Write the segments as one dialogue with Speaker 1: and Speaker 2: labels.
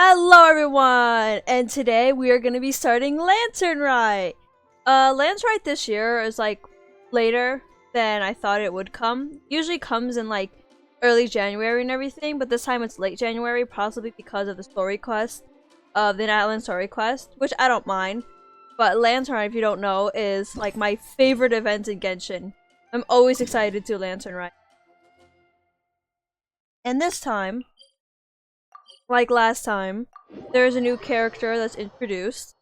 Speaker 1: Hello everyone! And today we are going to be starting Lantern Right! Lantern Right this year is like later than I thought it would come. Usually comes in like early January and everything, but this time it's late January, possibly because of the story quest, of the Nightland story quest, which I don't mind. But Lantern Right, if you don't know, is like my favorite event in Genshin. I'm always excited to do Lantern Right. And this time, like last time, there's a new character that's introduced.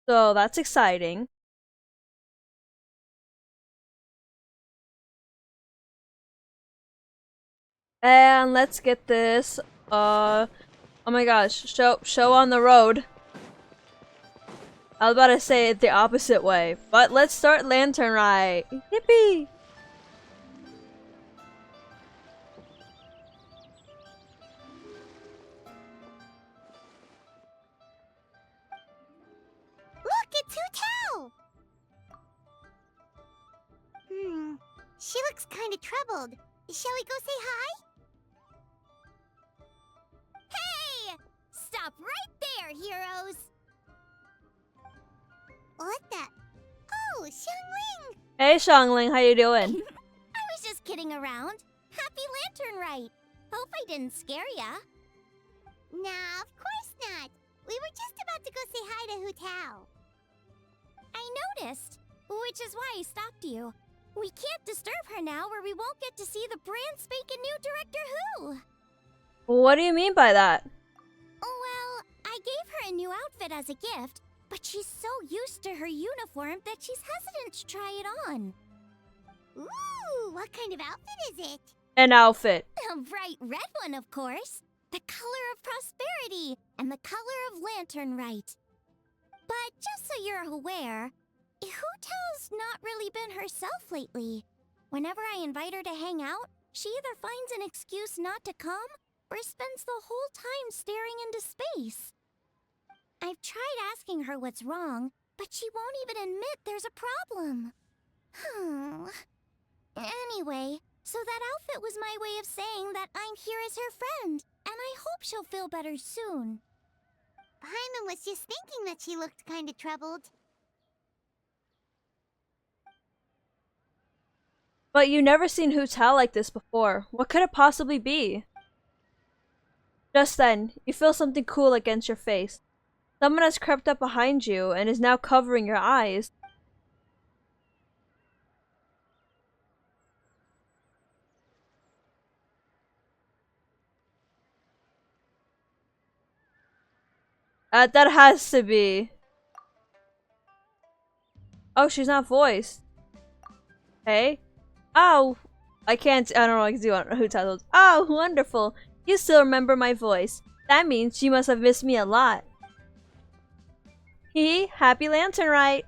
Speaker 1: So that's exciting. And let's get this, oh my gosh, show on the road. I was about to say it the opposite way, but let's start Lantern Right. Yippee!
Speaker 2: Look, it's Hu Tao! She looks kinda troubled. Shall we go say hi? Hey! Stop right there, heroes! What the? Oh, Xiangling!
Speaker 1: Hey Xiangling, how you doing?
Speaker 2: I was just kidding around. Happy Lantern Right. Hope I didn't scare ya. Nah, of course not. We were just about to go say hi to Hu Tao. I noticed, which is why I stopped you. We can't disturb her now or we won't get to see the brand spanking new Director Hu.
Speaker 1: What do you mean by that?
Speaker 2: Well, I gave her a new outfit as a gift, but she's so used to her uniform that she's hesitant to try it on. Ooh, what kind of outfit is it?
Speaker 1: An outfit.
Speaker 2: A bright red one, of course. The color of prosperity and the color of Lantern Right. But just so you're aware, Hu Tao's not really been herself lately. Whenever I invite her to hang out, she either finds an excuse not to come or spends the whole time staring into space. I've tried asking her what's wrong, but she won't even admit there's a problem. Anyway, so that outfit was my way of saying that I'm here as her friend, and I hope she'll feel better soon. Paimon was just thinking that she looked kinda troubled.
Speaker 1: But you never seen Hu Tao like this before. What could it possibly be? Just then, you feel something cool against your face. Someone has crept up behind you and is now covering your eyes. That has to be. Oh, she's not voiced. Hey? Oh! I don't know what I can do on Hu Tao. Oh, wonderful! You still remember my voice. That means you must have missed me a lot. Hee, happy Lantern Right!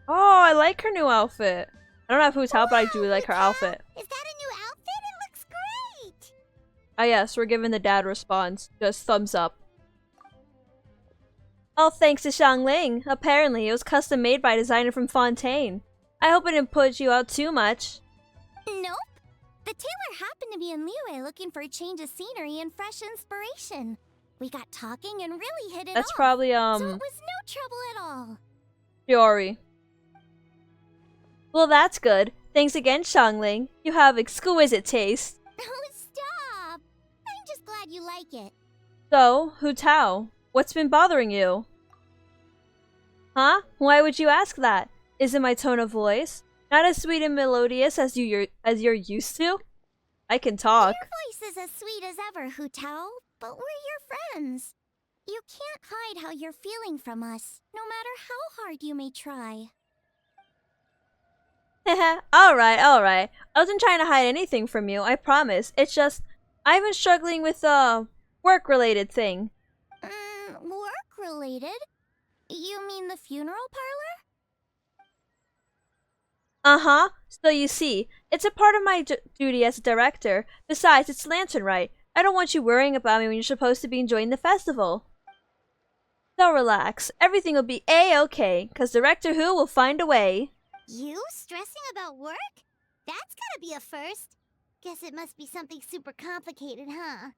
Speaker 1: Oh, I like her new outfit. I don't have Hu Tao, but I do like her outfit.
Speaker 2: Is that a new outfit? It looks great!
Speaker 1: Ah yes, we're giving the dad response. Just thumbs up. All thanks to Xiangling. Apparently, it was custom made by a designer from Fontaine. I hope it didn't put you out too much.
Speaker 2: Nope. The tailor happened to be in Liyue looking for a change of scenery and fresh inspiration. We got talking and really hit it
Speaker 1: That's
Speaker 2: off.
Speaker 1: probably,
Speaker 2: So it was no trouble at all.
Speaker 1: Fiori. Well, that's good. Thanks again, Xiangling. You have exquisite taste.
Speaker 2: Oh, stop! I'm just glad you like it.
Speaker 1: So, Hu Tao, what's been bothering you? Huh? Why would you ask that? Is it my tone of voice? Not as sweet and melodious as you're used to? I can talk.
Speaker 2: Your voice is as sweet as ever, Hu Tao, but we're your friends. You can't hide how you're feeling from us, no matter how hard you may try.
Speaker 1: Alright, alright. I wasn't trying to hide anything from you, I promise. It's just, I've been struggling with a work-related thing.
Speaker 2: Work-related? You mean the funeral parlor?
Speaker 1: Uh-huh. So you see, it's a part of my duty as a director. Besides, it's Lantern Right. I don't want you worrying about me when you're supposed to be enjoying the festival. So relax. Everything will be A-okay, cause Director Hu will find a way.
Speaker 2: You stressing about work? That's gotta be a first. Guess it must be something super complicated, huh?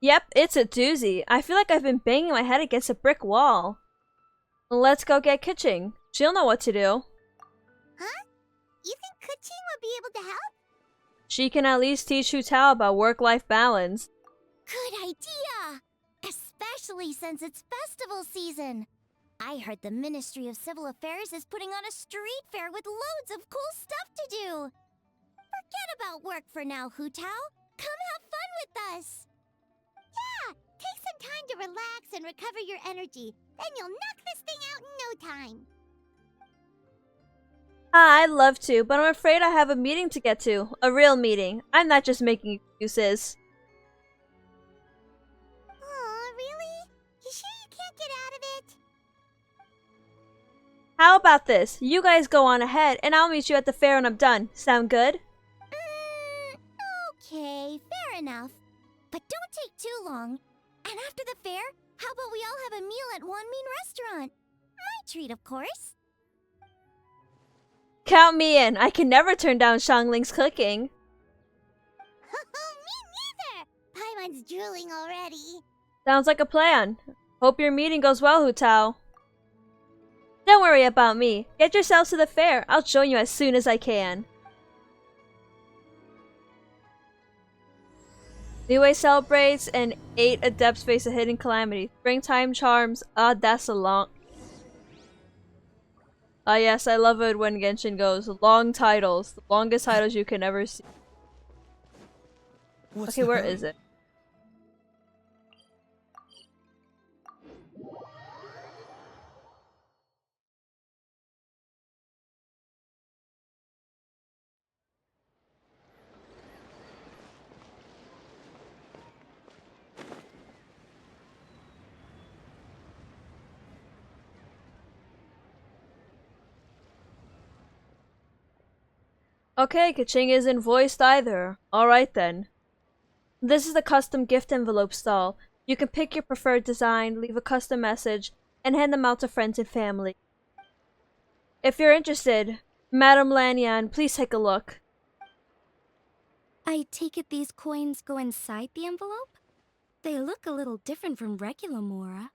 Speaker 1: Yep, it's a doozy. I feel like I've been banging my head against a brick wall. Let's go get Kitching. She'll know what to do.
Speaker 2: Huh? You think Kuching would be able to help?
Speaker 1: She can at least teach Hu Tao about work-life balance.
Speaker 2: Good idea! Especially since it's festival season. I heard the Ministry of Civil Affairs is putting on a street fair with loads of cool stuff to do. Forget about work for now, Hu Tao. Come have fun with us. Yeah, take some time to relax and recover your energy. Then you'll knock this thing out in no time.
Speaker 1: I'd love to, but I'm afraid I have a meeting to get to. A real meeting. I'm not just making excuses.
Speaker 2: Aw, really? You sure you can't get out of it?
Speaker 1: How about this? You guys go on ahead, and I'll meet you at the fair when I'm done. Sound good?
Speaker 2: Okay, fair enough. But don't take too long. And after the fair, how about we all have a meal at Wanmin Restaurant? My treat, of course.
Speaker 1: Count me in. I can never turn down Xiangling's cooking.
Speaker 2: Me neither! Paimon's drooling already.
Speaker 1: Sounds like a plan. Hope your meeting goes well, Hu Tao. Don't worry about me. Get yourselves to the fair. I'll join you as soon as I can. Liyue celebrates and 8 adepts face a hidden calamity. Springtime charms. Ah, that's a long... Ah yes, I love it when Genshin goes long titles. The longest titles you can ever see. Okay, where is it? Okay, Kaching isn't voiced either. Alright then. This is the custom gift envelope stall. You can pick your preferred design, leave a custom message, and hand them out to friends and family. If you're interested, Madame Lanyan, please take a look.
Speaker 3: I take it these coins go inside the envelope? They look a little different from regular Mora.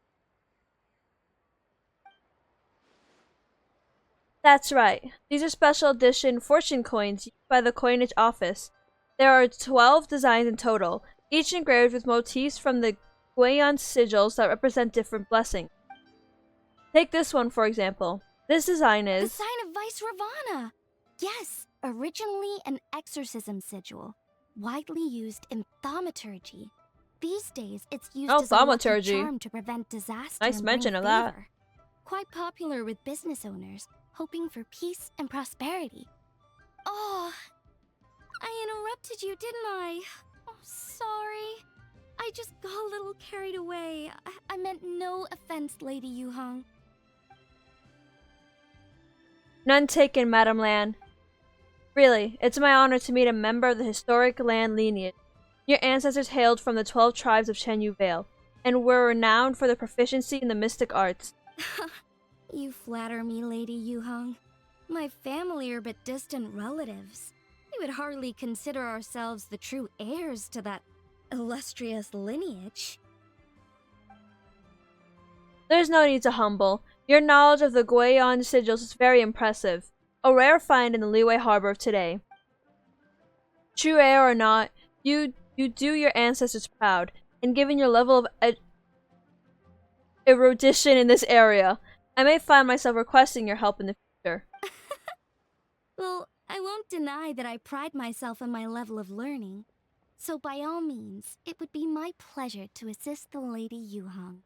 Speaker 1: That's right. These are special edition fortune coins used by the coinage office. There are 12 designs in total, each engraved with motifs from the Guion sigils that represent different blessings. Take this one, for example. This design is...
Speaker 3: The sign of Vice Ravana! Yes, originally an exorcism sigil, widely used in thaumaturgy. These days, it's used as a lucky charm to prevent disaster.
Speaker 1: Nice mention of that.
Speaker 3: Quite popular with business owners, hoping for peace and prosperity. Oh, I interrupted you, didn't I? Oh, sorry. I just got a little carried away. I meant no offense, Lady Yuhang.
Speaker 1: None taken, Madame Lan. Really, it's my honor to meet a member of the historic Lan lineage. Your ancestors hailed from the 12 tribes of Chenyu Vale, and were renowned for their proficiency in the mystic arts.
Speaker 3: You flatter me, Lady Yuhang. My family are but distant relatives. We would hardly consider ourselves the true heirs to that illustrious lineage.
Speaker 1: There's no need to humble. Your knowledge of the Guion sigils is very impressive. A rare find in the Liyue harbor of today. True heir or not, you do your ancestors proud, and given your level of erudition in this area, I may find myself requesting your help in the future.
Speaker 3: Well, I won't deny that I pride myself on my level of learning. So by all means, it would be my pleasure to assist the Lady Yuhang.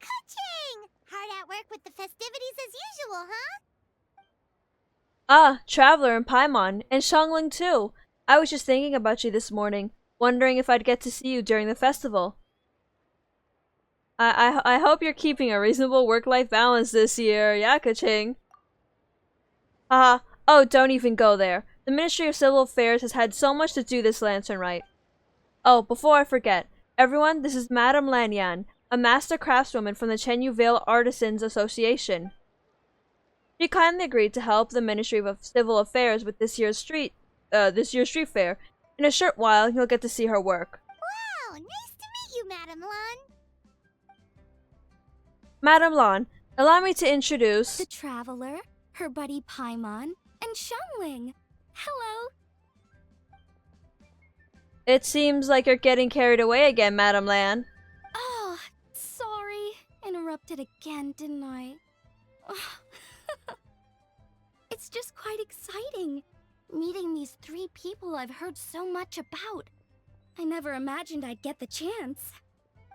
Speaker 2: Ka-ching! Hard at work with the festivities as usual, huh?
Speaker 1: Ah, Traveler and Paimon, and Xiangling too. I was just thinking about you this morning, wondering if I'd get to see you during the festival. I hope you're keeping a reasonable work-life balance this year, yeah, Ka-ching? Haha, oh, don't even go there. The Ministry of Civil Affairs has had so much to do this lantern right. Oh, before I forget, everyone, this is Madame Lanyan, a master craftswoman from the Chenyu Vale Artisans Association. She kindly agreed to help the Ministry of Civil Affairs with this year's street this year's street fair. In a short while, you'll get to see her work.
Speaker 2: Wow, nice to meet you, Madam Lan.
Speaker 1: Madam Lan, allow me to introduce
Speaker 3: The Traveler, her buddy Paimon, and Xiangling. Hello.
Speaker 1: It seems like you're getting carried away again, Madam Lan.
Speaker 3: Oh, sorry. Interrupted again, didn't I? It's just quite exciting. Meeting these 3 people I've heard so much about. I never imagined I'd get the chance.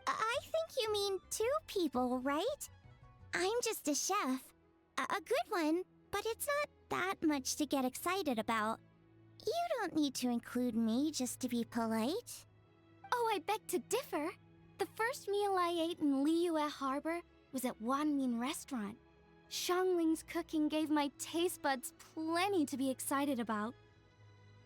Speaker 2: I think you mean 2 people, right? I'm just a chef. A good one, but it's not that much to get excited about. You don't need to include me just to be polite.
Speaker 3: Oh, I beg to differ. The first meal I ate in Liyue Harbor was at Wanmin Restaurant. Xiangling's cooking gave my taste buds plenty to be excited about.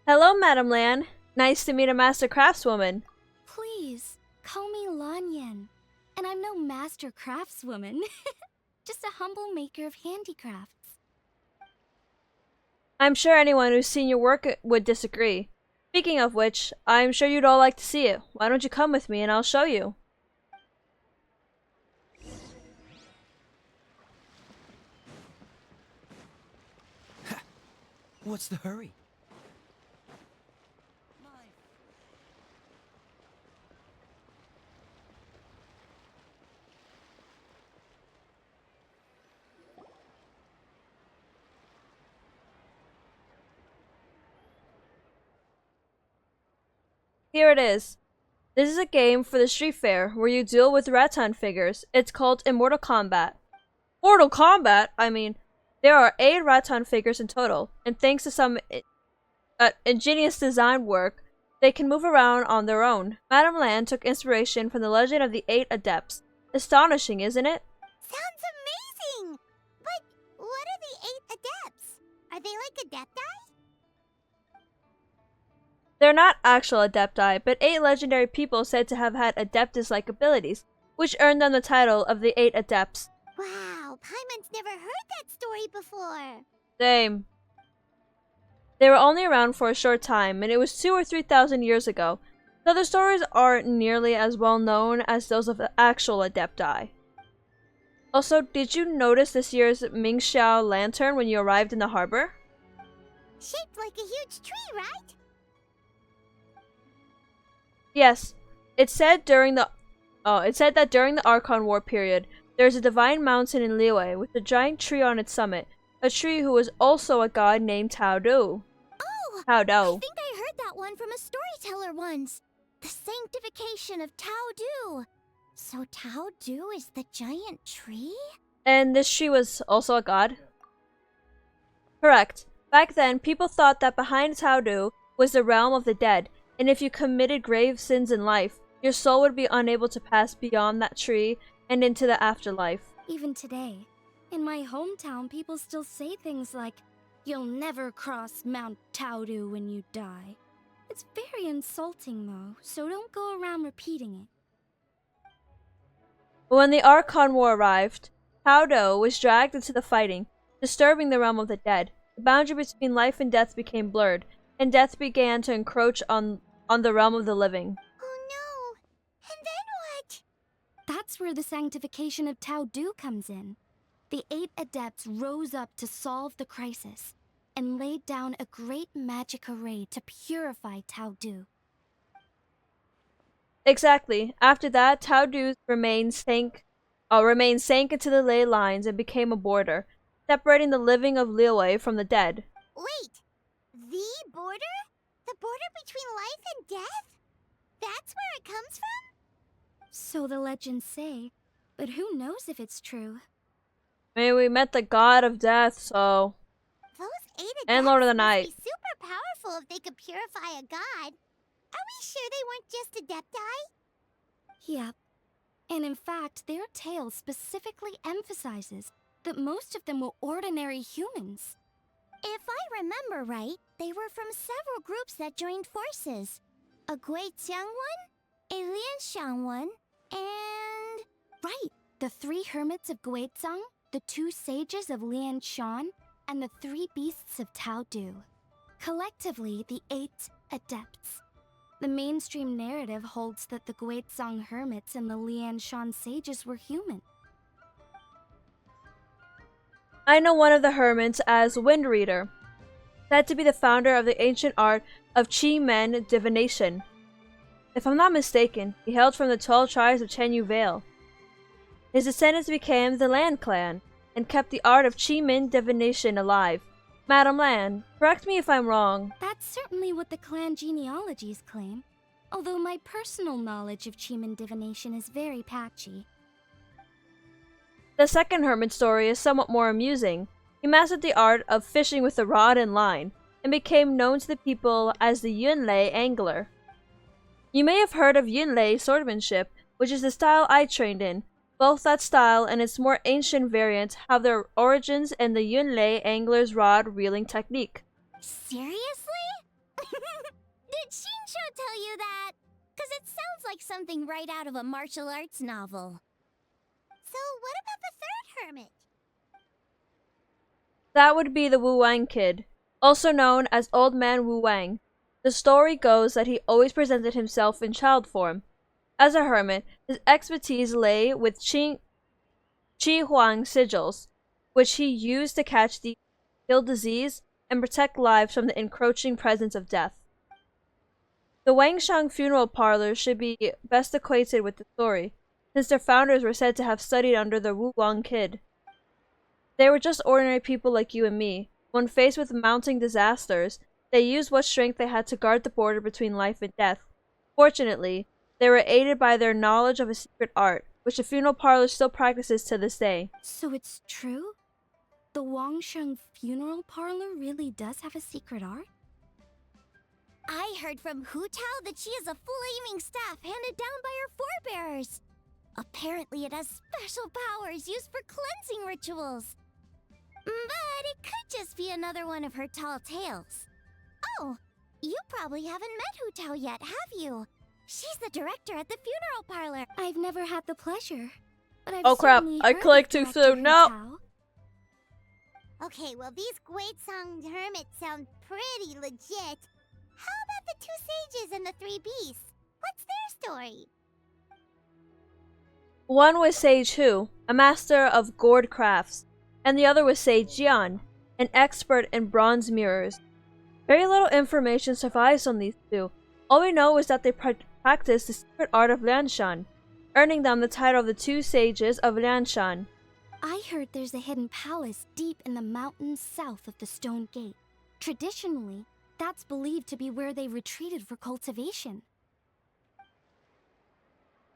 Speaker 1: Hello, Madam Lan. Nice to meet a master craftswoman.
Speaker 3: Please, call me Lanyan. And I'm no master craftswoman. Just a humble maker of handicrafts.
Speaker 1: I'm sure anyone who's seen your work would disagree. Speaking of which, I'm sure you'd all like to see it. Why don't you come with me and I'll show you?
Speaker 4: What's the hurry?
Speaker 1: Here it is. This is a game for the street fair where you deal with rattan figures. It's called Immortal Kombat. Mortal Kombat? I mean, there are 8 rattan figures in total, and thanks to some ingenious design work, they can move around on their own. Madam Lan took inspiration from the legend of the 8 Adepts. Astonishing, isn't it?
Speaker 2: Sounds amazing! But what are the 8 adepts? Are they like adepti?
Speaker 1: They're not actual Adepti, but 8 legendary people said to have had Adeptus-like abilities, which earned them the title of the 8 Adepts.
Speaker 2: Wow, Paimon's never heard that story before.
Speaker 1: Same. They were only around for a short time, and it was 2,000 or 3,000 years ago, so the stories aren't nearly as well known as those of the actual Adepti. Also, did you notice this year's Mingxiao lantern when you arrived in the harbor?
Speaker 2: Shaped like a huge tree, right?
Speaker 1: Yes. It said that during the Archon War period, there is a divine mountain in Liyue with a giant tree on its summit, a tree who was also a god named Tao Du.
Speaker 2: Oh!
Speaker 1: Tao
Speaker 2: I
Speaker 1: Du.
Speaker 2: think I heard that one from a storyteller once. The sanctification of Tao Du. So Tao Du is the giant tree?
Speaker 1: And this tree was also a god? Correct. Back then, people thought that behind Tao Du was the realm of the dead, and if you committed grave sins in life, your soul would be unable to pass beyond that tree and into the afterlife.
Speaker 3: Even today, in my hometown, people still say things like, "You'll never cross Mount Taodu when you die." It's very insulting though, so don't go around repeating it.
Speaker 1: When the Archon War arrived, Tao Du was dragged into the fighting, disturbing the realm of the dead. The boundary between life and death became blurred, and death began to encroach on the realm of the living.
Speaker 2: Oh no! And then what?
Speaker 3: That's where the sanctification of Tao Du comes in. The 8 adepts rose up to solve the crisis and laid down a great magic array to purify Tao Du.
Speaker 1: Exactly. After that, Tao Du's remains sank into the ley lines and became a border, separating the living of Liyue from the dead.
Speaker 2: Wait! The border? The border between life and death? That's where it comes from?
Speaker 3: So the legends say, but who knows if it's true?
Speaker 1: I mean, we met the god of death, so...
Speaker 2: Those 8 adepts
Speaker 1: And Lord of the
Speaker 2: must
Speaker 1: Night.
Speaker 2: be super powerful if they could purify a god. Are we sure they weren't just adepti?
Speaker 3: Yep. And in fact, their tale specifically emphasizes that most of them were ordinary humans.
Speaker 2: If I remember right, they were from several groups that joined forces. A Guixiang one, a Lianxiang one, and...
Speaker 3: Right, the 3 hermits of Guizang, the 2 sages of Lianshan, and the 3 beasts of Tao Du. Collectively, the 8 adepts. The mainstream narrative holds that the Guizhong hermits and the Lianshan sages were human.
Speaker 1: I know one of the hermits as Wind Reader, said to be the founder of the ancient art of Qi Men divination. If I'm not mistaken, he hailed from the 12 tribes of Chen Yu Vale. His descendants became the Lan clan, and kept the art of Qi Men divination alive. Madam Lan, correct me if I'm wrong.
Speaker 3: That's certainly what the clan genealogies claim, although my personal knowledge of Qi-Men divination is very patchy.
Speaker 1: The second hermit story is somewhat more amusing. He mastered the art of fishing with a rod and line, and became known to the people as the Yunlei angler. You may have heard of Yunlei swordsmanship, which is the style I trained in. Both that style and its more ancient variant have their origins in the Yunlei angler's rod reeling technique.
Speaker 2: Seriously? Did Shinsho tell you that? 'Cause it sounds like something right out of a martial arts novel. So what about the third hermit?
Speaker 1: That would be the Wu Wang kid, also known as Old Man Wu Wang. The story goes that he always presented himself in child form. As a hermit, his expertise lay with Qi Huang sigils, which he used to catch the kill disease and protect lives from the encroaching presence of death. The Wangshang funeral parlors should be best acquainted with the story, since their founders were said to have studied under the Wu Wang kid. They were just ordinary people like you and me. When faced with mounting disasters, they used what strength they had to guard the border between life and death. Fortunately, they were aided by their knowledge of a secret art, which the funeral parlor still practices to this day.
Speaker 3: So it's true? The Wangsheng funeral parlor really does have a secret art?
Speaker 2: I heard from Hu Tao that she has a flaming staff handed down by her forebears. Apparently it has special powers used for cleansing rituals. But it could just be another one of her tall tales. Oh, you probably haven't met Hu Tao yet, have you? She's the director at the funeral parlor.
Speaker 3: I've never had the pleasure, but I've
Speaker 1: Oh crap,
Speaker 3: certainly
Speaker 1: I
Speaker 3: heard
Speaker 1: clicked
Speaker 3: of
Speaker 1: too
Speaker 3: Director
Speaker 1: soon,
Speaker 3: Hu
Speaker 1: no!
Speaker 3: Tao.
Speaker 2: Okay, well these Guizhong hermits sound pretty legit. How about the 2 sages and the 3 beasts? What's their story?
Speaker 1: One was Sage Hu, a master of gourd crafts, and the other was Sage Jian, an expert in bronze mirrors. Very little information survives on these two. All we know is that they practiced the secret art of Lianshan, earning them the title of the 2 sages of Lianshan.
Speaker 3: I heard there's a hidden palace deep in the mountains south of the Stone Gate. Traditionally, that's believed to be where they retreated for cultivation.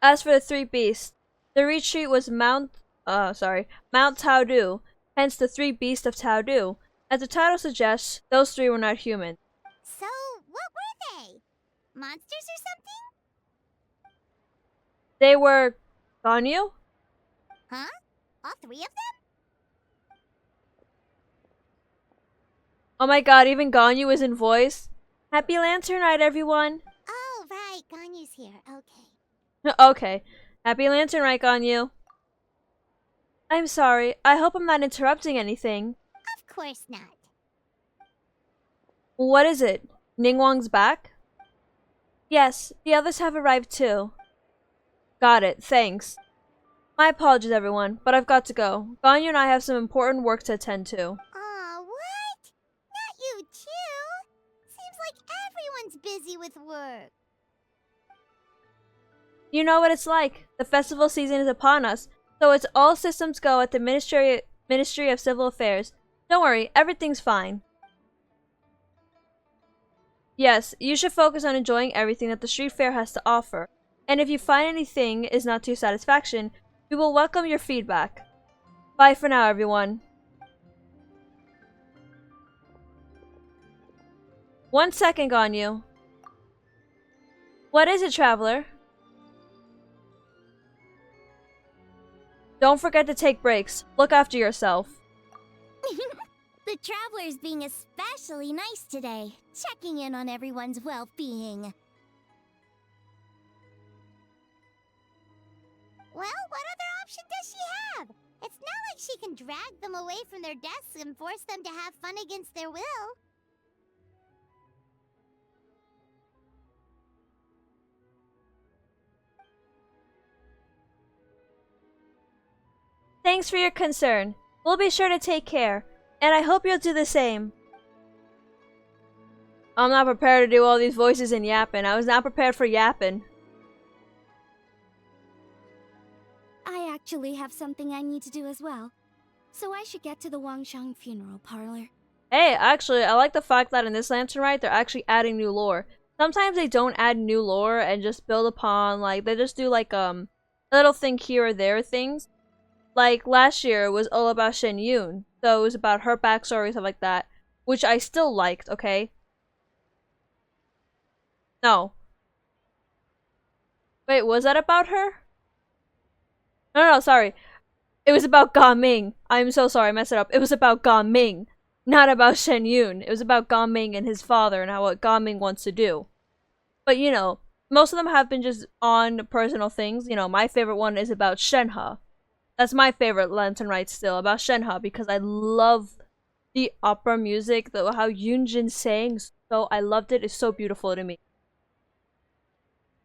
Speaker 1: As for the 3 beasts, the retreat was Mount Taodu, hence the 3 beasts of Taodu. As the title suggests, those 3 were not human.
Speaker 2: So, what were they? Monsters or something?
Speaker 1: They were Ganyu?
Speaker 2: Huh? All 3 of them?
Speaker 1: Oh my god, even Ganyu is in voice. Happy Lantern Night, everyone!
Speaker 2: Oh, right, Ganyu's here. Okay.
Speaker 1: Okay, happy Lantern Night, Ganyu. I'm sorry, I hope I'm not interrupting anything.
Speaker 2: Of course not.
Speaker 1: What is it? Ningguang's back? Yes, the others have arrived too. Got it, thanks. My apologies, everyone, but I've got to go. Ganyu and I have some important work to attend to.
Speaker 2: Aw, what? Not you too? Seems like everyone's busy with work.
Speaker 1: You know what it's like. The festival season is upon us, so it's all systems go at the Ministry of Civil Affairs. Don't worry, everything's fine. Yes, you should focus on enjoying everything that the street fair has to offer. And if you find anything is not to your satisfaction, we will welcome your feedback. Bye for now, everyone. 1 second, Ganyu. What is it, traveler? Don't forget to take breaks. Look after yourself.
Speaker 2: The traveler's being especially nice today, checking in on everyone's well-being. Well, what other option does she have? It's not like she can drag them away from their desks and force them to have fun against their will.
Speaker 1: Thanks for your concern. We'll be sure to take care, and I hope you'll do the same. I'm not prepared to do all these voices and yapping. I was not prepared for yapping.
Speaker 3: I actually have something I need to do as well. So I should get to the Wangshang funeral parlor.
Speaker 1: Hey, actually, I like the fact that in this Lantern Rite, they're actually adding new lore. Sometimes they don't add new lore and just build upon, like, they just do, like, a little thing here or there things. Like, last year was all about Shen Yun, so it was about her backstory, stuff like that, which I still liked, okay? No. Wait, was that about her? No, sorry. It was about Ga Ming. I'm so sorry, I messed it up. It was about Ga Ming, not about Shen Yun. It was about Ga Ming and his father and how what Ga Ming wants to do. But, you know, most of them have been just on personal things. You know, my favorite one is about Shenhe. That's my favorite Lantern Rite still, about Shenhe, because I love the opera music, how Yunjin sang, so I loved it. It's so beautiful to me.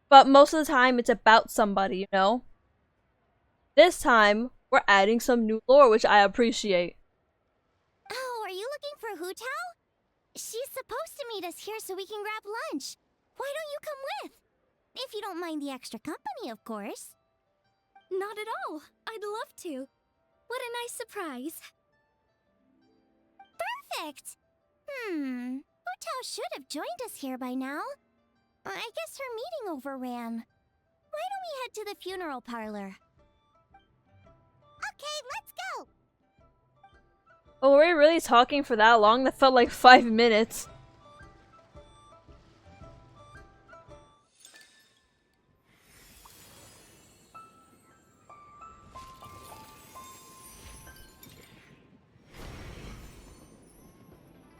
Speaker 1: But most of the time, it's about somebody, you know? This time, we're adding some new lore, which I appreciate.
Speaker 2: Oh, are you looking for Hu Tao? She's supposed to meet us here so we can grab lunch. Why don't you come with? If you don't mind the extra company, of course.
Speaker 3: Not at all. I'd love to. What a nice surprise.
Speaker 2: Perfect! Hu Tao should have joined us here by now. I guess her meeting overran. Why don't we head to the funeral parlor? Okay, let's go!
Speaker 1: Oh, were we really talking for that long? That felt like 5 minutes.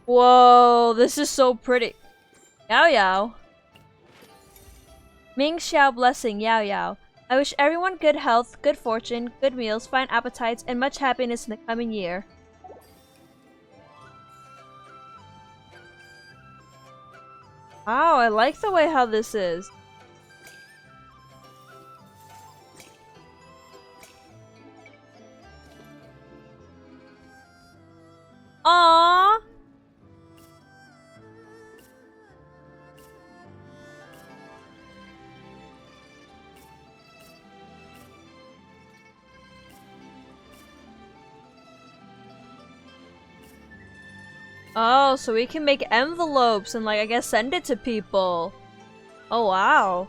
Speaker 1: Whoa, this is so pretty. Yao Yao. Ming Xiao blessing Yao Yao. I wish everyone good health, good fortune, good meals, fine appetites, and much happiness in the coming year. Wow, I like the way how this is. Aww. Oh, so we can make envelopes and, like, I guess send it to people. Oh, wow.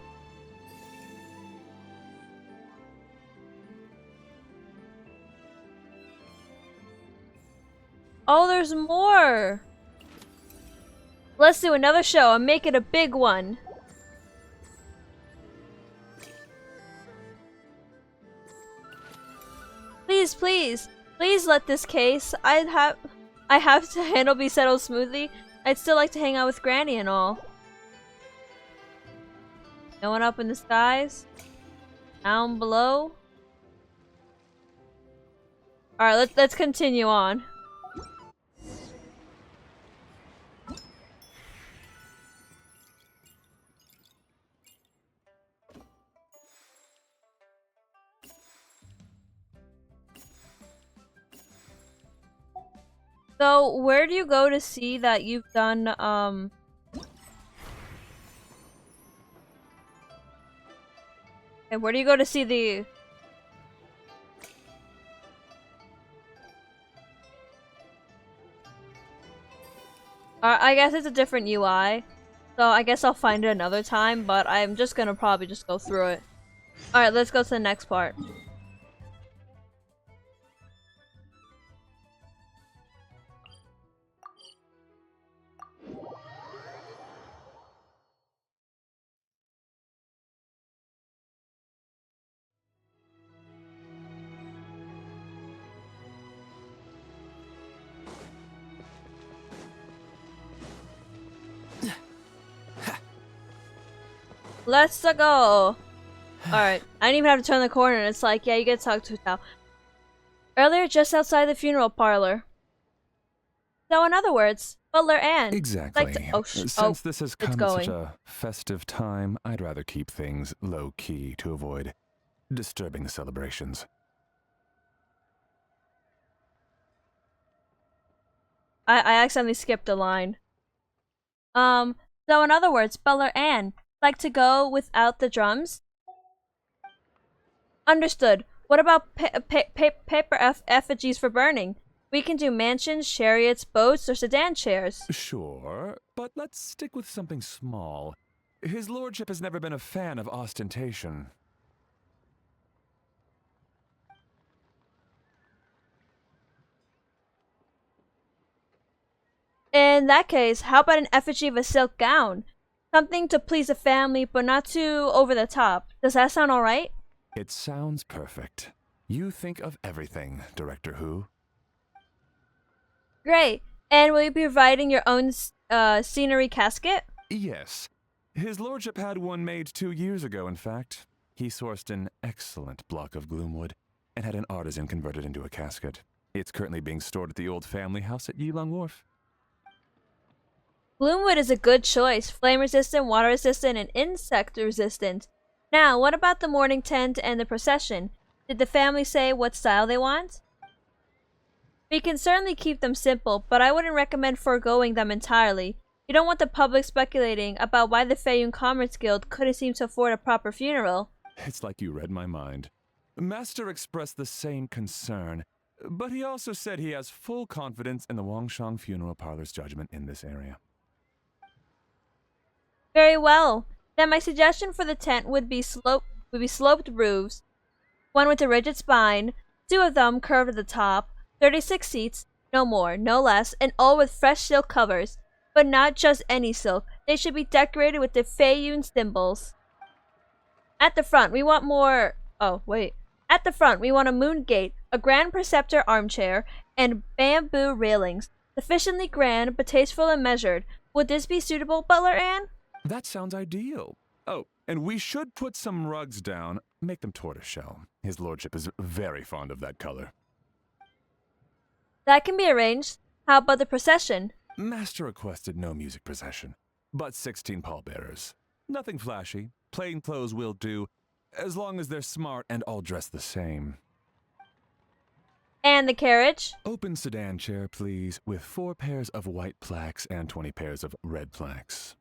Speaker 1: Oh, there's more. Let's do another show and make it a big one. Please, please, please let this case. I have to handle be settled smoothly. I'd still like to hang out with Granny and all. No one up in the skies? Down below? Alright, let's continue on. So, where do you go to see that you've done, and where do you go to see the... I guess it's a different UI. So, I guess I'll find it another time, but I'm just gonna probably just go through it. Alright, let's go to the next part. Let's go! Alright, I didn't even have to turn the corner and it's like, yeah, you get to talk to Hu Tao. Earlier, just outside the funeral parlor. So in other words, Butler Ann.
Speaker 4: Exactly. Since this has come at such
Speaker 1: going.
Speaker 4: a festive time, I'd rather keep things low-key to avoid disturbing the celebrations.
Speaker 1: I accidentally skipped a line. So in other words, Butler Ann, like to go without the drums? Understood. What about paper effigies for burning? We can do mansions, chariots, boats, or sedan chairs.
Speaker 4: Sure, but let's stick with something small. His lordship has never been a fan of ostentation.
Speaker 1: In that case, how about an effigy of a silk gown? Something to please the family, but not too over the top. Does that sound alright?
Speaker 4: It sounds perfect. You think of everything, Director Hu.
Speaker 1: Great. And will you be providing your own scenery casket?
Speaker 4: Yes. His lordship had one made 2 years ago, in fact. He sourced an excellent block of gloomwood and had an artisan convert it into a casket. It's currently being stored at the old family house at Yilong Wharf.
Speaker 1: Gloomwood is a good choice. Flame resistant, water resistant, and insect resistant. Now, what about the morning tent and the procession? Did the family say what style they want? We can certainly keep them simple, but I wouldn't recommend foregoing them entirely. You don't want the public speculating about why the Feiyun Commerce Guild couldn't seem to afford a proper funeral.
Speaker 4: It's like you read my mind. Master expressed the same concern, but he also said he has full confidence in the Wangshang Funeral Parlor's judgment in this area.
Speaker 1: Very well. Then my suggestion for the tent would be sloped roofs, one with a rigid spine, 2 of them curved at the top, 36 seats, no more, no less, and all with fresh silk covers. But not just any silk. They should be decorated with the Feiyun symbols. At the front, we want more... Oh, wait. At the front, we want a moon gate, a grand preceptor armchair, and bamboo railings. Sufficiently grand, but tasteful and measured. Would this be suitable, Butler Ann?
Speaker 4: That sounds ideal. Oh, and we should put some rugs down. Make them tortoiseshell. His lordship is very fond of that color.
Speaker 1: That can be arranged. How about the procession?
Speaker 4: Master requested no music procession, but 16 pallbearers. Nothing flashy. Plain clothes will do, as long as they're smart and all dressed the same.
Speaker 1: And the carriage?
Speaker 4: Open sedan chair, please, with 4 pairs of white plaques and 20 pairs of red plaques.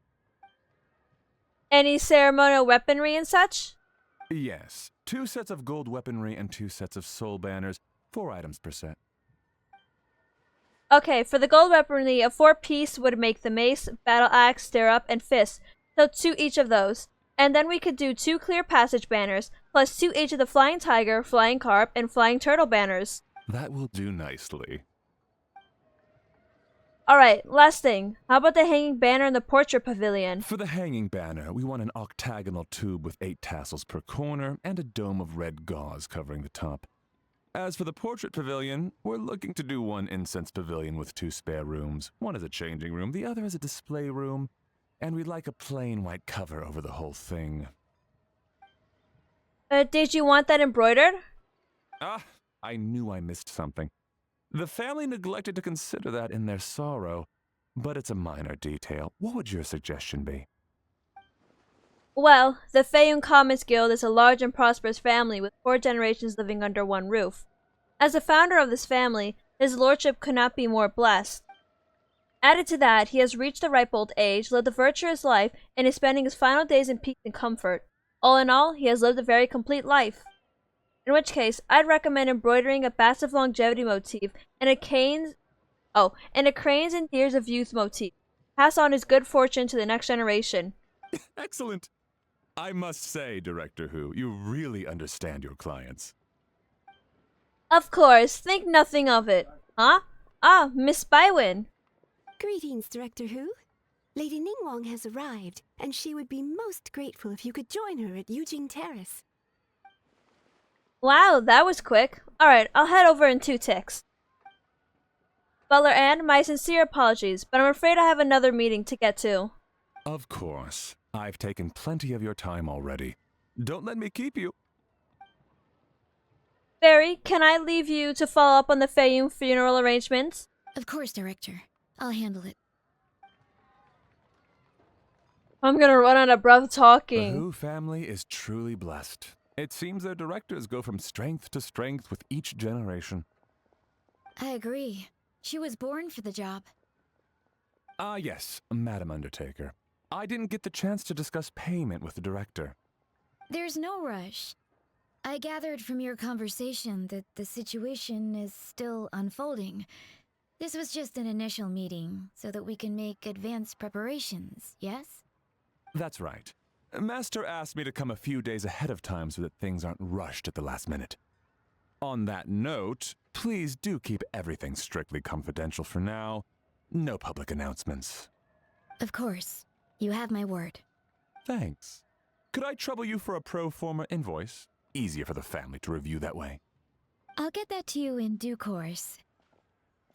Speaker 1: Any ceremonial weaponry and such?
Speaker 4: Yes. 2 sets of gold weaponry and 2 sets of soul banners, 4 items per set.
Speaker 1: Okay, for the gold weaponry, a 4-piece would make the mace, battle axe, stirrup, and fist. So 2 each of those. And then we could do 2 clear passage banners, plus 2 each of the flying tiger, flying carp, and flying turtle banners.
Speaker 4: That will do nicely.
Speaker 1: Alright, last thing. How about the hanging banner in the portrait pavilion?
Speaker 4: For the hanging banner, we want an octagonal tube with 8 tassels per corner and a dome of red gauze covering the top. As for the portrait pavilion, we're looking to do 1 incense pavilion with 2 spare rooms. One is a changing room, the other is a display room, and we'd like a plain white cover over the whole thing.
Speaker 1: Did you want that embroidered?
Speaker 4: Ah, I knew I missed something. The family neglected to consider that in their sorrow, but it's a minor detail. What would your suggestion be?
Speaker 1: Well, the Feiyun Commerce Guild is a large and prosperous family with 4 generations living under one roof. As the founder of this family, his lordship could not be more blessed. Added to that, he has reached the ripe old age, lived a virtuous life, and is spending his final days in peace and comfort. All in all, he has lived a very complete life. In which case, I'd recommend embroidering a bats of longevity motif and a cranes and deers of youth motif. Pass on his good fortune to the next generation.
Speaker 4: Excellent! I must say, Director Hu, you really understand your clients.
Speaker 1: Of course, think nothing of it. Huh? Ah, Miss Bywin.
Speaker 5: Greetings, Director Hu. Lady Ningguang has arrived, and she would be most grateful if you could join her at Yujing Terrace.
Speaker 1: Wow, that was quick. Alright, I'll head over in 2 ticks. Butler Ann, my sincere apologies, but I'm afraid I have another meeting to get to.
Speaker 4: Of course. I've taken plenty of your time already. Don't let me keep you.
Speaker 1: Barry, can I leave you to follow up on the Feiyun funeral arrangements?
Speaker 3: Of course, Director. I'll handle it.
Speaker 1: I'm gonna run out of breath talking.
Speaker 4: The Hu family is truly blessed. It seems their directors go from strength to strength with each generation.
Speaker 3: I agree. She was born for the job.
Speaker 4: Ah, yes, Madam Undertaker. I didn't get the chance to discuss payment with the director.
Speaker 3: There's no rush. I gathered from your conversation that the situation is still unfolding. This was just an initial meeting, so that we can make advanced preparations, yes?
Speaker 4: That's right. Master asked me to come a few days ahead of time so that things aren't rushed at the last minute. On that note, please do keep everything strictly confidential for now. No public announcements.
Speaker 3: Of course. You have my word.
Speaker 4: Thanks. Could I trouble you for a pro forma invoice? Easier for the family to review that way.
Speaker 3: I'll get that to you in due course.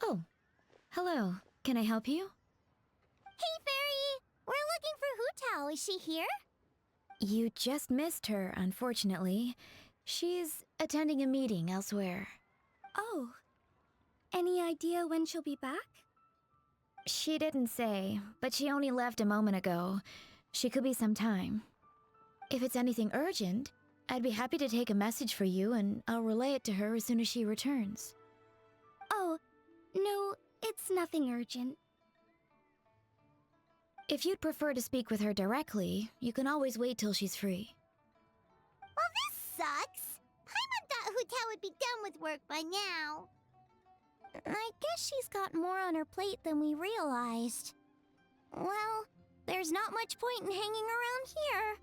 Speaker 3: Oh, hello. Can I help you?
Speaker 2: Hey, Fairy! We're looking for Hu Tao. Is she here?
Speaker 3: You just missed her, unfortunately. She's attending a meeting elsewhere.
Speaker 6: Oh. Any idea when she'll be back?
Speaker 3: She didn't say, but she only left a moment ago. She could be some time. If it's anything urgent, I'd be happy to take a message for you and I'll relay it to her as soon as she returns.
Speaker 6: Oh, no, it's nothing urgent.
Speaker 3: If you'd prefer to speak with her directly, you can always wait till she's free.
Speaker 2: Well, this sucks. Paimon thought Hu Tao would be done with work by now. I guess she's got more on her plate than we realized. Well, there's not much point in hanging around here.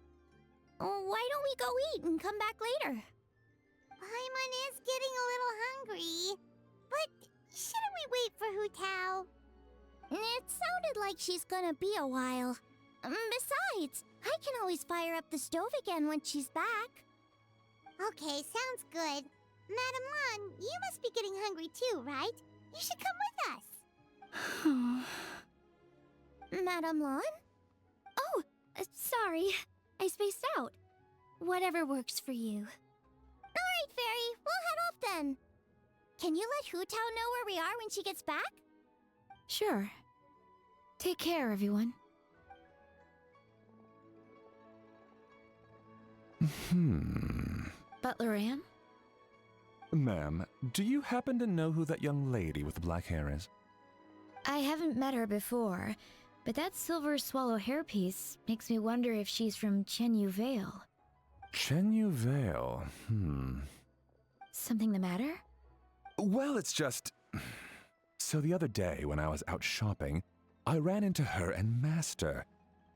Speaker 2: Why don't we go eat and come back later? Paimon is getting a little hungry. But shouldn't we wait for Hu Tao? It sounded like she's gonna be a while. Besides, I can always fire up the stove again when she's back. Okay, sounds good. Madam Lan, you must be getting hungry too, right? You should come with us. Madam Lan?
Speaker 6: Oh, sorry. I spaced out. Whatever works for you.
Speaker 2: Alright, Fairy, we'll head off then. Can you let Hu Tao know where we are when she gets back?
Speaker 3: Sure. Take care, everyone. Butler Anne?
Speaker 4: Ma'am, do you happen to know who that young lady with the black hair is?
Speaker 3: I haven't met her before, but that silver swallow hairpiece makes me wonder if she's from Chenyu Vale.
Speaker 4: Chenyu Vale,
Speaker 3: Something the matter?
Speaker 4: Well, it's just... So the other day, when I was out shopping, I ran into her and Master.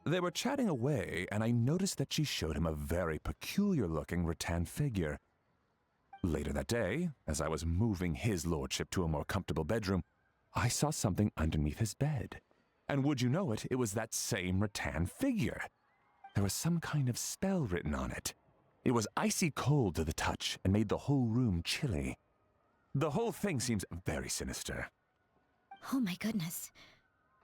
Speaker 4: They were chatting away, and I noticed that she showed him a very peculiar-looking rattan figure. Later that day, as I was moving his lordship to a more comfortable bedroom, I saw something underneath his bed. And would you know it, it was that same rattan figure. There was some kind of spell written on it. It was icy cold to the touch and made the whole room chilly. The whole thing seems very sinister.
Speaker 3: Oh my goodness.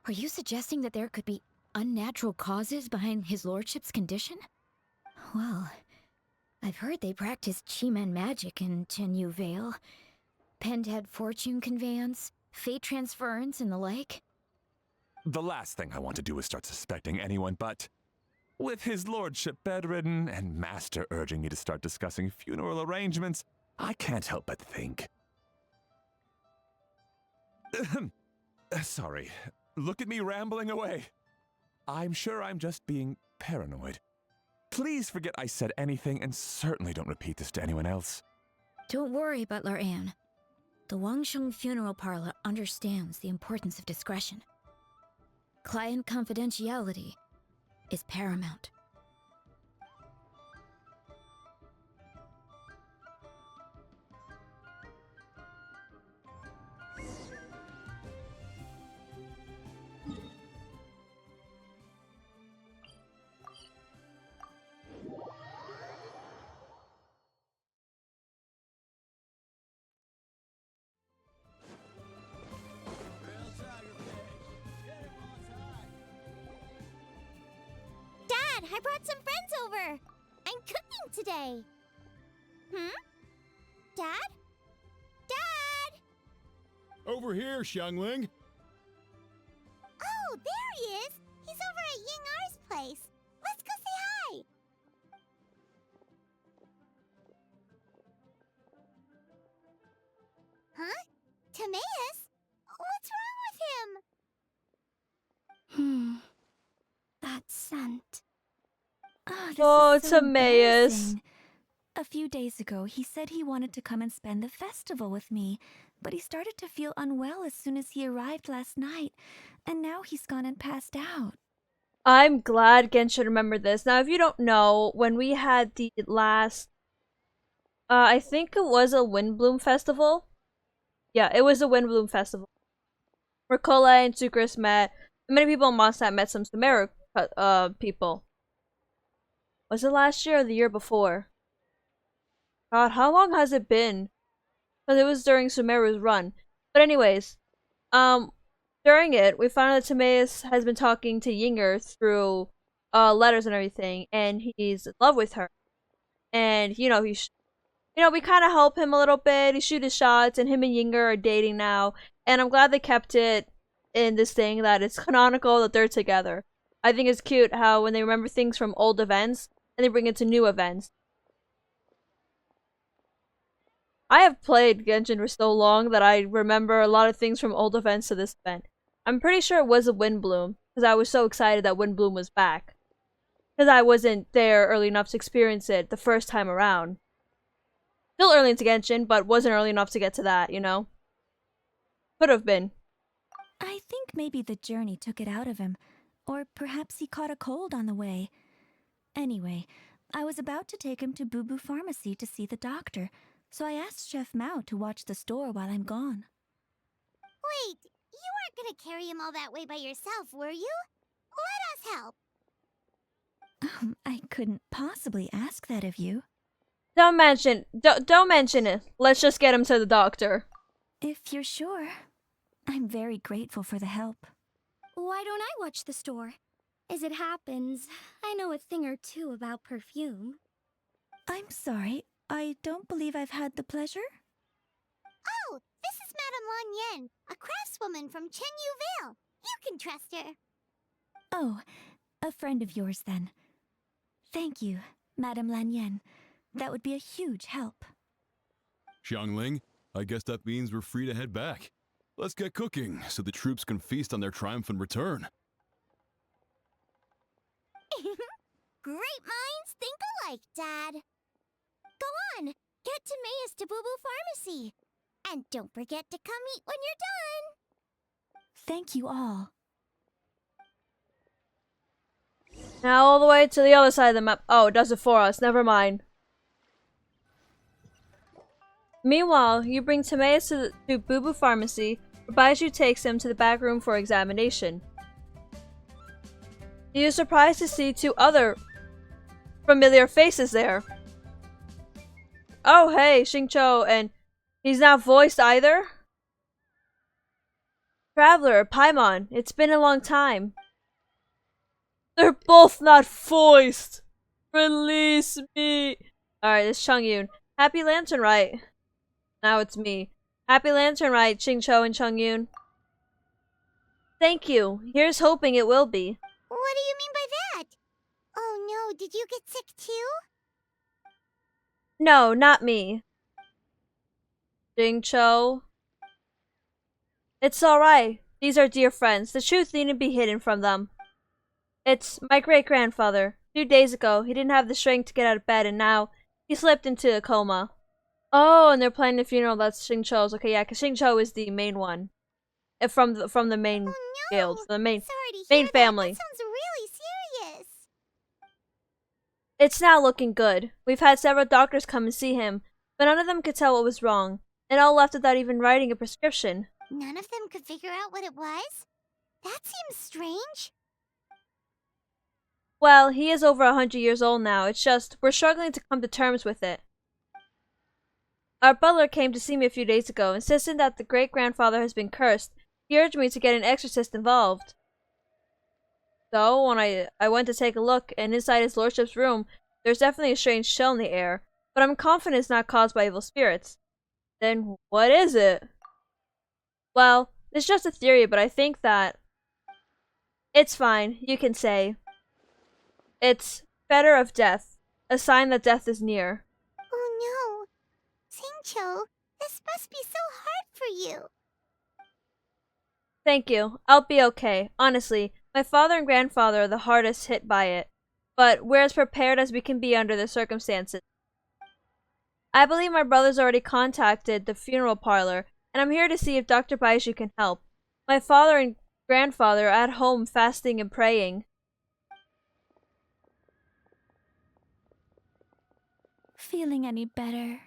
Speaker 3: Are you suggesting that there could be unnatural causes behind his lordship's condition? Well, I've heard they practice Chi-Man magic in Chenyu Vale. Pentad fortune conveyance, fate transference, and the like.
Speaker 4: The last thing I want to do is start suspecting anyone, but... with his lordship bedridden and Master urging me to start discussing funeral arrangements, I can't help but think. Sorry. Look at me rambling away. I'm sure I'm just being paranoid. Please forget I said anything and certainly don't repeat this to anyone else.
Speaker 3: Don't worry, Butler Anne. The Wangsheng Funeral Parlor understands the importance of discretion. Client confidentiality is paramount.
Speaker 2: Dad, I brought some friends over. I'm cooking today. Dad? Dad!
Speaker 7: Over here, Xiangling.
Speaker 2: Oh, there he is. He's over at Ying-Ar's place. Let's go say hi. Huh? Timaeus? What's
Speaker 3: This
Speaker 1: Oh,
Speaker 3: is so
Speaker 1: Timaeus.
Speaker 3: embarrassing. A few days ago, he said he wanted to come and spend the festival with me, but he started to feel unwell as soon as he arrived last night, and now he's gone and passed out.
Speaker 1: I'm glad Genshin remembered this. Now, if you don't know, when we had the last, I think it was a Windbloom festival. Yeah, it was a Windbloom festival. Where Cole and Sucrose met. Many people in Mondstadt met some Sumeru people. Was it last year or the year before? God, how long has it been? Because it was during Sumeru's run. But anyways, during it, we found out that Timaeus has been talking to Yinger through letters and everything, and he's in love with her. And we kind of help him a little bit. He shoot his shots, and him and Yinger are dating now. And I'm glad they kept it in this thing that it's canonical that they're together. I think it's cute how when they remember things from old events and they bring it to new events. I have played Genshin for so long that I remember a lot of things from old events to this event. I'm pretty sure it was a Windbloom, because I was so excited that Windbloom was back. Because I wasn't there early enough to experience it the first time around. Still early into Genshin, but wasn't early enough to get to that, you know? Could have been.
Speaker 3: I think maybe the journey took it out of him, or perhaps he caught a cold on the way. Anyway, I was about to take him to Boo Boo Pharmacy to see the doctor, so I asked Chef Mao to watch the store while I'm gone.
Speaker 2: Wait, you weren't gonna carry him all that way by yourself, were you? Let us help.
Speaker 3: I couldn't possibly ask that of you.
Speaker 1: Don't mention it. Let's just get him to the doctor.
Speaker 3: If you're sure. I'm very grateful for the help.
Speaker 6: Why don't I watch the store? As it happens, I know a thing or two about perfume.
Speaker 3: I'm sorry, I don't believe I've had the pleasure.
Speaker 2: Oh, this is Madame Lan Yen, a craftswoman from Chenyu Vale. You can trust her.
Speaker 3: Oh, a friend of yours then. Thank you, Madame Lan Yen. That would be a huge help.
Speaker 7: Xiangling, I guess that means we're free to head back. Let's get cooking so the troops can feast on their triumphant return.
Speaker 2: Great minds think alike, Dad. Go on, get Timaeus to Boo Boo Pharmacy. And don't forget to come eat when you're done.
Speaker 3: Thank you all.
Speaker 1: Now all the way to the other side of the map. Oh, it does it for us. Never mind. Meanwhile, you bring Timaeus to Boo Boo Pharmacy, where Baiju takes him to the back room for examination. He is surprised to see two other familiar faces there. Oh, hey, Xingqiu, and he's not voiced either? Traveler, Paimon, it's been a long time. They're both not voiced! Release me! Alright, it's Chongyun. Happy Lantern Right. Now it's me. Happy Lantern Right, Xingqiu and Chongyun. Thank you. Here's hoping it will be.
Speaker 2: What do you mean by that? Oh no, did you get sick too?
Speaker 1: No, not me. Xingqiu. It's alright. These are dear friends. The truth needn't be hidden from them. It's my great-grandfather. 2 days ago, he didn't have the strength to get out of bed, and now he slipped into a coma. Oh, and they're planning a funeral. That's Xingqiu's. Okay, yeah, because Xingqiu is the main one. From the main guild. The main family.
Speaker 2: That sounds really serious.
Speaker 1: It's now looking good. We've had several doctors come and see him, but none of them could tell what was wrong, and all left without even writing a prescription.
Speaker 2: None of them could figure out what it was? That seems strange.
Speaker 1: Well, he is over 100 years old now. It's just, we're struggling to come to terms with it. Our butler came to see me a few days ago, insisting that the great-grandfather has been cursed. He urged me to get an exorcist involved. So, when I went to take a look, and inside his lordship's room, there's definitely a strange chill in the air, but I'm confident it's not caused by evil spirits. Then, what is it? Well, it's just a theory, but I think that... It's fine, you can say. It's fetter of death, a sign that death is near.
Speaker 2: Oh no. Xingqiu, this must be so hard for you.
Speaker 1: Thank you. I'll be okay. Honestly, my father and grandfather are the hardest hit by it. but we're as prepared as we can be under the circumstances. I believe my brother's already contacted the funeral parlor, and I'm here to see if Dr. Baiju can help. My father and grandfather are at home fasting and praying.
Speaker 3: Feeling any better?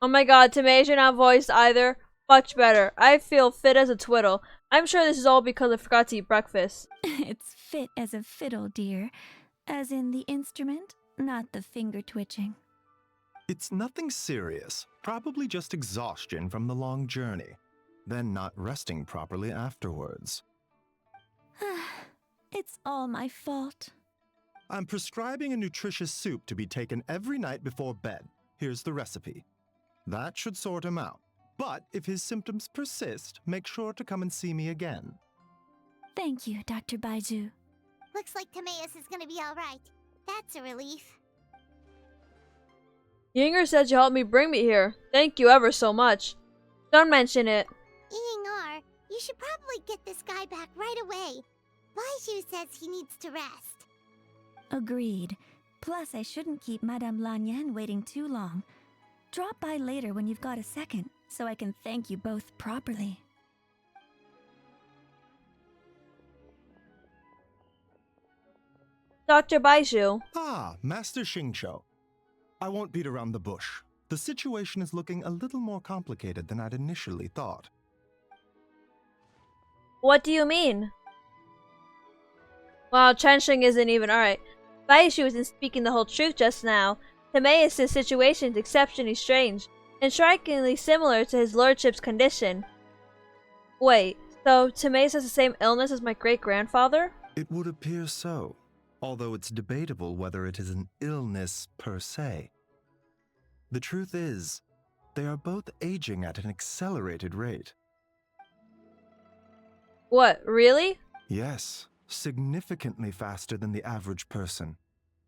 Speaker 1: Oh my god, Tomei, you're not voiced either. Much better. I feel fit as a twiddle. I'm sure this is all because I forgot to eat breakfast.
Speaker 3: It's fit as a fiddle, dear. As in the instrument, not the finger twitching.
Speaker 8: It's nothing serious. Probably just exhaustion from the long journey. Then not resting properly afterwards.
Speaker 3: It's all my fault.
Speaker 8: I'm prescribing a nutritious soup to be taken every night before bed. Here's the recipe. That should sort him out. But if his symptoms persist, make sure to come and see me again.
Speaker 3: Thank you, Dr. Baiju.
Speaker 2: Looks like Timaeus is gonna be alright. That's a relief.
Speaker 1: Yinger said you helped me bring me here. Thank you ever so much. Don't mention it.
Speaker 2: Yinger, you should probably get this guy back right away. Baiju says he needs to rest.
Speaker 3: Agreed. Plus, I shouldn't keep Madame Lanyan waiting too long. Drop by later when you've got a second, so I can thank you both properly.
Speaker 1: Dr. Baiju.
Speaker 8: Ah, Master Xingqiu. I won't beat around the bush. The situation is looking a little more complicated than I'd initially thought.
Speaker 1: What do you mean? Well, Chensheng isn't even alright. Baiju isn't speaking the whole truth just now. Timaeus' situation is exceptionally strange, and strikingly similar to his lordship's condition. Wait, so Timaeus has the same illness as my great-grandfather?
Speaker 8: It would appear so, although it's debatable whether it is an illness per se. The truth is, they are both aging at an accelerated rate.
Speaker 1: What, really?
Speaker 8: Yes, significantly faster than the average person.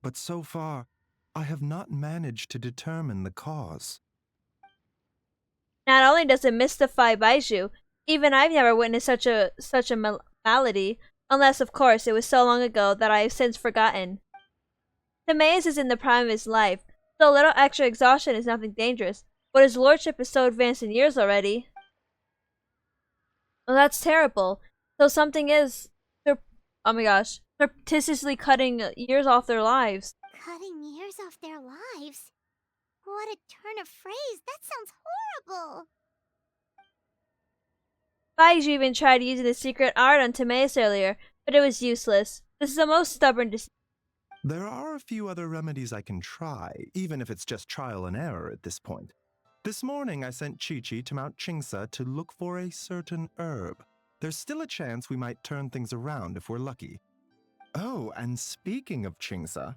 Speaker 8: But so far, I have not managed to determine the cause.
Speaker 1: Not only does it mystify Baiju, even I've never witnessed such a malady, unless, of course, it was so long ago that I have since forgotten. Timaeus is in the prime of his life, so a little extra exhaustion is nothing dangerous, but his lordship is so advanced in years already. Well, that's terrible. So something is, oh my gosh, surreptitiously cutting years off their lives.
Speaker 2: Cutting years off their lives? What a turn of phrase. That sounds horrible.
Speaker 1: Baiju even tried using the secret art on Timaeus earlier, but it was useless. This is the most stubborn disease.
Speaker 8: There are a few other remedies I can try, even if it's just trial and error at this point. This morning I sent Chi-Chi to Mount Qingsa to look for a certain herb. There's still a chance we might turn things around if we're lucky. Oh, and speaking of Qingsa,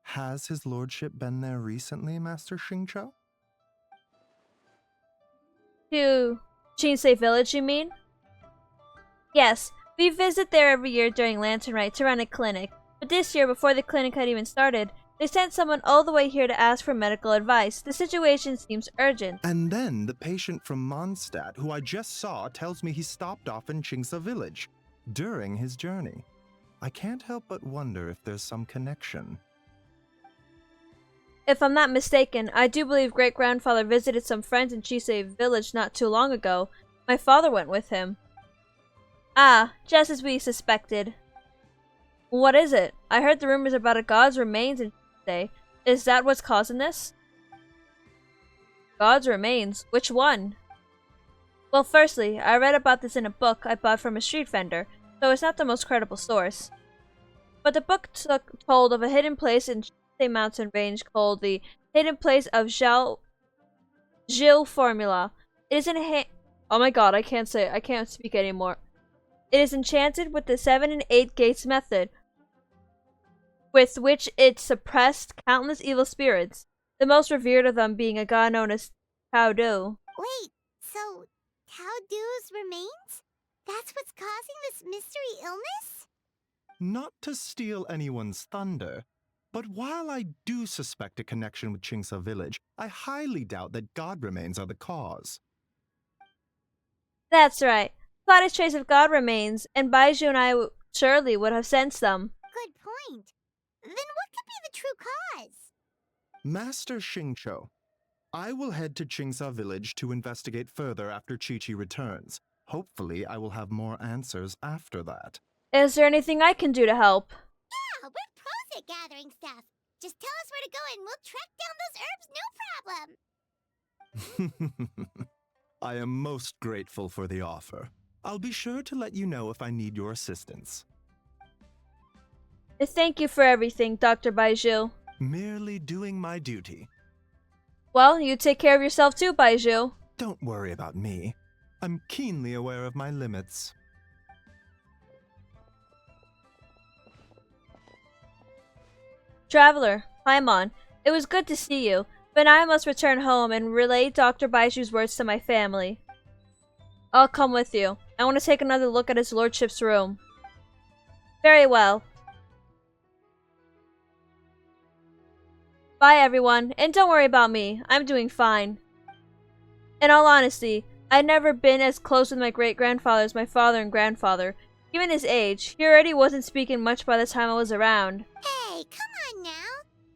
Speaker 8: has his lordship been there recently, Master Xingqiu?
Speaker 1: To Chinsei Village, you mean? Yes, we visit there every year during Lantern Rite to run a clinic, but this year, before the clinic had even started, they sent someone all the way here to ask for medical advice. The situation seems urgent.
Speaker 8: And then the patient from Mondstadt, who I just saw, tells me he stopped off in Qingsa Village during his journey. I can't help but wonder if there's some connection.
Speaker 1: If I'm not mistaken, I do believe great-grandfather visited some friends in Chinsei Village not too long ago. My father went with him. Ah, just as we suspected. What is it? I heard the rumors about a god's remains in Chinsei. Is that what's causing this? God's remains? Which one? Well, firstly, I read about this in a book I bought from a street vendor, so it's not the most credible source. But the book told of a hidden place in mountain range called the Hidden Place of Zhao Formula. It is oh my god, I can't speak anymore. It is enchanted with the 7 and 8 gates method, with which it suppressed countless evil spirits, the most revered of them being a god known as Hu Tao.
Speaker 2: Wait, so Hu Tao's remains? That's what's causing this mystery illness?
Speaker 8: Not to steal anyone's thunder, but while I do suspect a connection with Qingsa Village, I highly doubt that god remains are the cause.
Speaker 1: That's right. Plot is trace of god remains, and Baiju and I surely would have sensed them.
Speaker 2: Good point. Then what could be the true cause?
Speaker 8: Master Xingqiu, I will head to Qingsa village to investigate further after Qiqi returns. Hopefully, I will have more answers after that.
Speaker 1: Is there anything I can do to help?
Speaker 2: Yeah, we're pros at gathering stuff. Just tell us where to go and we'll track down those herbs, no problem.
Speaker 8: I am most grateful for the offer. I'll be sure to let you know if I need your assistance.
Speaker 1: Thank you for everything, Dr. Baizhu.
Speaker 8: Merely doing my duty.
Speaker 1: Well, you take care of yourself too, Baizhu.
Speaker 8: Don't worry about me. I'm keenly aware of my limits.
Speaker 1: Traveler, Paimon, it was good to see you, but now I must return home and relay Dr. Baiju's words to my family. I'll come with you. I want to take another look at his lordship's room. Very well. Bye, everyone, and don't worry about me. I'm doing fine. In all honesty, I'd never been as close with my great-grandfather as my father and grandfather. Given his age, he already wasn't speaking much by the time I was around.
Speaker 2: Hey, come on now.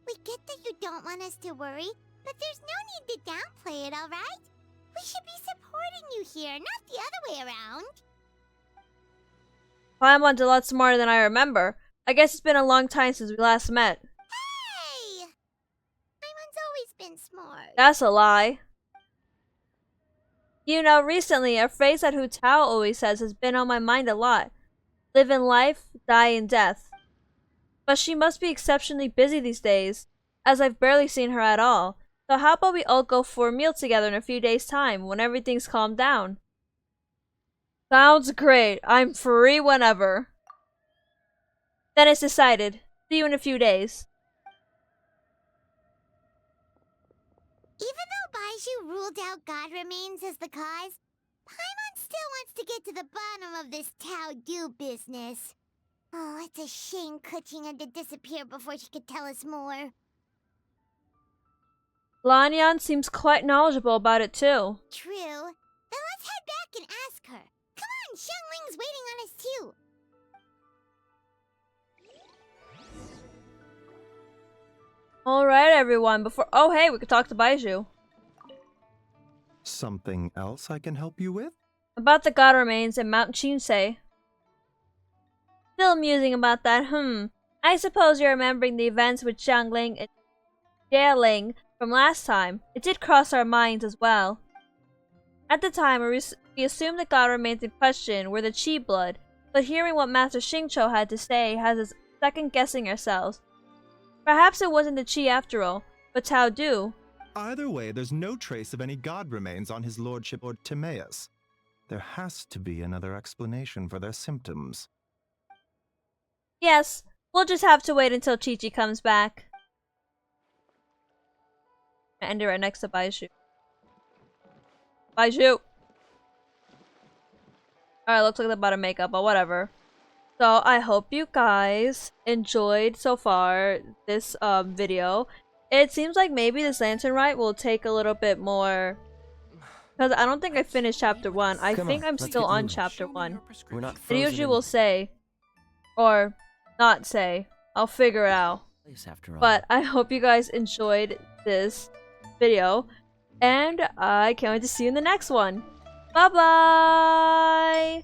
Speaker 2: We get that you don't want us to worry, but there's no need to downplay it, alright? We should be supporting you here, not the other way around.
Speaker 1: Paimon's a lot smarter than I remember. I guess it's been a long time since we last met.
Speaker 2: Hey! Paimon's always been smart.
Speaker 1: That's a lie. You know, recently, a phrase that Hu Tao always says has been on my mind a lot. Live in life, die in death. But she must be exceptionally busy these days, as I've barely seen her at all. So how about we all go for a meal together in a few days' time, when everything's calmed down? Sounds great. I'm free whenever. Then it's decided. See you in a few days.
Speaker 2: Even though Baizhu ruled out God remains as the cause, Paimon still wants to get to the bottom of this Tao Du business. Oh, it's a shame Kuching had to disappear before she could tell us more.
Speaker 1: Lanyan seems quite knowledgeable about it too.
Speaker 2: True. Then let's head back and ask her. Come on, Xiangling's waiting on us too.
Speaker 1: Alright everyone, oh hey, we could talk to Baizhu.
Speaker 8: Something else I can help you with?
Speaker 1: About the god remains in Mount Chinsei. Still musing about that, I suppose you're remembering the events with Xiangling and Jieling from last time. It did cross our minds as well. At the time, we assumed the god remains in question were the Qi blood, but hearing what Master Xingqiu had to say has us second-guessing ourselves. Perhaps it wasn't the Qi after all, but Tao Du.
Speaker 8: Either way, there's no trace of any god remains on his lordship or Timaeus. There has to be another explanation for their symptoms.
Speaker 1: Yes, we'll just have to wait until Qiqi comes back. I end it right next to Baizhu. Baizhu! Alright, looks like they're about to make up, but whatever. So, I hope you guys enjoyed so far this video. It seems like maybe this Lantern Rite will take a little bit more... Because I don't think I finished chapter 1. I think I'm still on chapter 1. It usually will say, or not say. I'll figure it out. But I hope you guys enjoyed this video. And I can't wait to see you in the next one. Bye-bye!